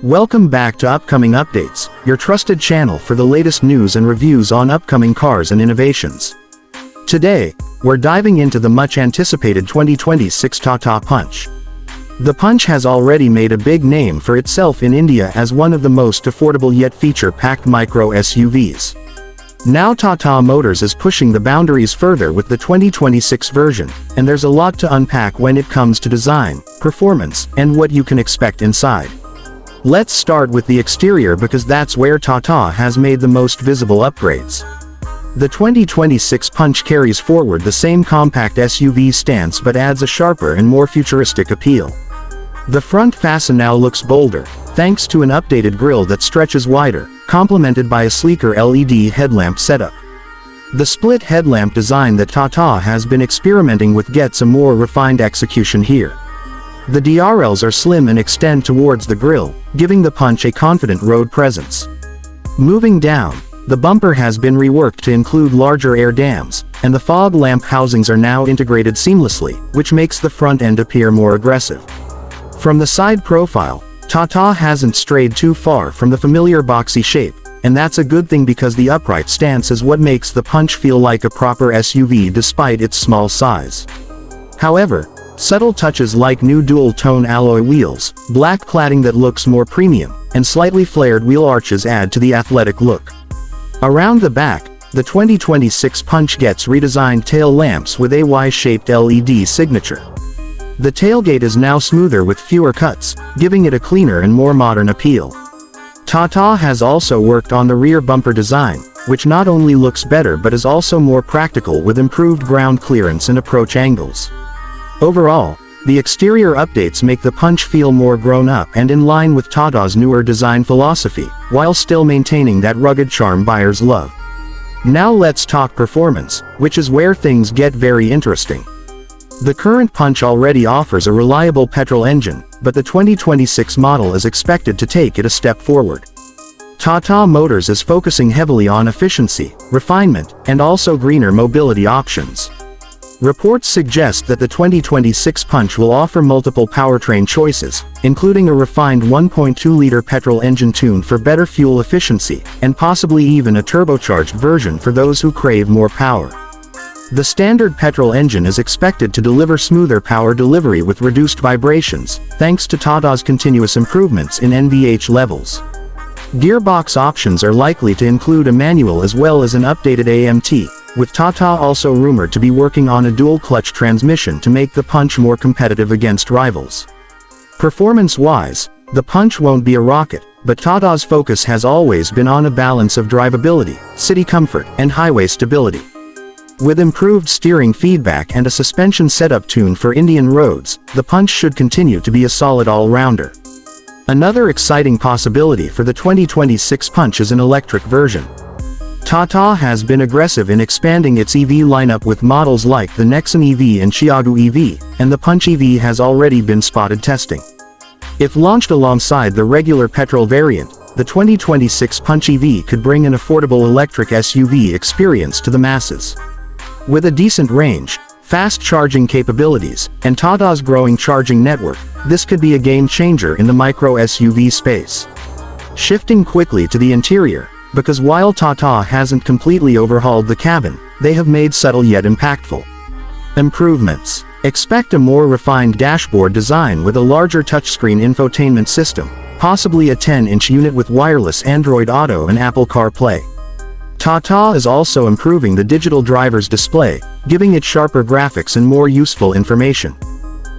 Welcome back to Upcoming Updates, your trusted channel for the latest news and reviews on upcoming cars and innovations. Today, we're diving into the much-anticipated 2026 Tata Punch. The Punch has already made a big name for itself in India as one of the most affordable yet feature-packed micro SUVs. Now Tata Motors is pushing the boundaries further with the 2026 version, and there's a lot to unpack when it comes to design, performance, and what you can expect inside. Let's start with the exterior because that's where Tata has made the most visible upgrades. The 2026 Punch carries forward the same compact SUV stance but adds a sharper and more futuristic appeal. The front fascia now looks bolder, thanks to an updated grille that stretches wider, complemented by a sleeker LED headlamp setup. The split headlamp design that Tata has been experimenting with gets a more refined execution here. The DRLs are slim and extend towards the grille, giving the Punch a confident road presence. Moving down, the bumper has been reworked to include larger air dams, and the fog lamp housings are now integrated seamlessly, which makes the front end appear more aggressive. From the side profile, Tata hasn't strayed too far from the familiar boxy shape, and that's a good thing because the upright stance is what makes the Punch feel like a proper SUV despite its small size. However, subtle touches like new dual-tone alloy wheels, black cladding that looks more premium, and slightly flared wheel arches add to the athletic look. Around the back, the 2026 Punch gets redesigned tail lamps with a Y-shaped LED signature. The tailgate is now smoother with fewer cuts, giving it a cleaner and more modern appeal. Tata has also worked on the rear bumper design, which not only looks better but is also more practical with improved ground clearance and approach angles. Overall, the exterior updates make the Punch feel more grown-up and in line with Tata's newer design philosophy, while still maintaining that rugged charm buyers love. Now let's talk performance, which is where things get very interesting. The current Punch already offers a reliable petrol engine, but the 2026 model is expected to take it a step forward. Tata Motors is focusing heavily on efficiency, refinement, and also greener mobility options. Reports suggest that the 2026 Punch will offer multiple powertrain choices, including a refined 1.2-liter petrol engine tuned for better fuel efficiency, and possibly even a turbocharged version for those who crave more power. The standard petrol engine is expected to deliver smoother power delivery with reduced vibrations, thanks to Tata's continuous improvements in NVH levels. Gearbox options are likely to include a manual as well as an updated AMT, with Tata also rumored to be working on a dual-clutch transmission to make the Punch more competitive against rivals. Performance-wise, the Punch won't be a rocket, but Tata's focus has always been on a balance of drivability, city comfort, and highway stability. With improved steering feedback and a suspension setup tuned for Indian roads, the Punch should continue to be a solid all-rounder. Another exciting possibility for the 2026 Punch is an electric version. Tata has been aggressive in expanding its EV lineup with models like the Nexon EV and Tiago EV, and the Punch EV has already been spotted testing. If launched alongside the regular petrol variant, the 2026 Punch EV could bring an affordable electric SUV experience to the masses. With a decent range, fast charging capabilities, and Tata's growing charging network, this could be a game-changer in the micro SUV space. Shifting quickly to the interior, because while Tata hasn't completely overhauled the cabin, they have made subtle yet impactful improvements. Expect a more refined dashboard design with a larger touchscreen infotainment system, possibly a 10-inch unit with wireless Android Auto and Apple CarPlay. Tata is also improving the digital driver's display, giving it sharper graphics and more useful information.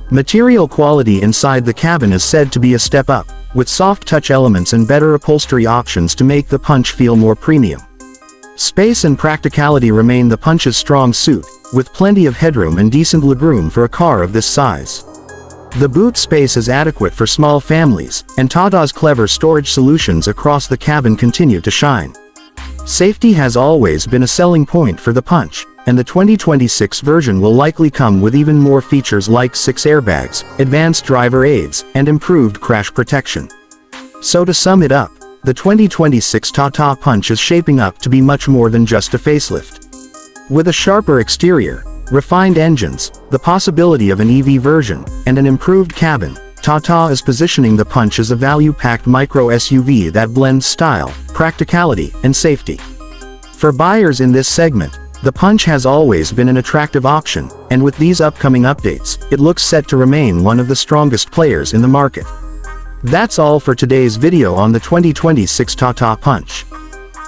Material quality inside the cabin is said to be a step up, with soft touch elements and better upholstery options to make the Punch feel more premium. Space and practicality remain the Punch's strong suit, with plenty of headroom and decent legroom for a car of this size. The boot space is adequate for small families, and Tata's clever storage solutions across the cabin continue to shine. Safety has always been a selling point for the Punch, and the 2026 version will likely come with even more features like 6 airbags, advanced driver aids, and improved crash protection. So to sum it up, the 2026 Tata Punch is shaping up to be much more than just a facelift. With a sharper exterior, refined engines, the possibility of an EV version, and an improved cabin, Tata is positioning the Punch as a value-packed micro SUV that blends style, practicality, and safety. For buyers in this segment, the Punch has always been an attractive option, and with these upcoming updates, it looks set to remain one of the strongest players in the market. That's all for today's video on the 2026 Tata Punch.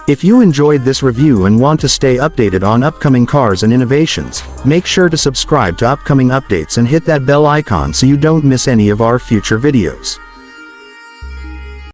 If you enjoyed this review and want to stay updated on upcoming cars and innovations, make sure to subscribe to upcoming updates and hit that bell icon so you don't miss any of our future videos.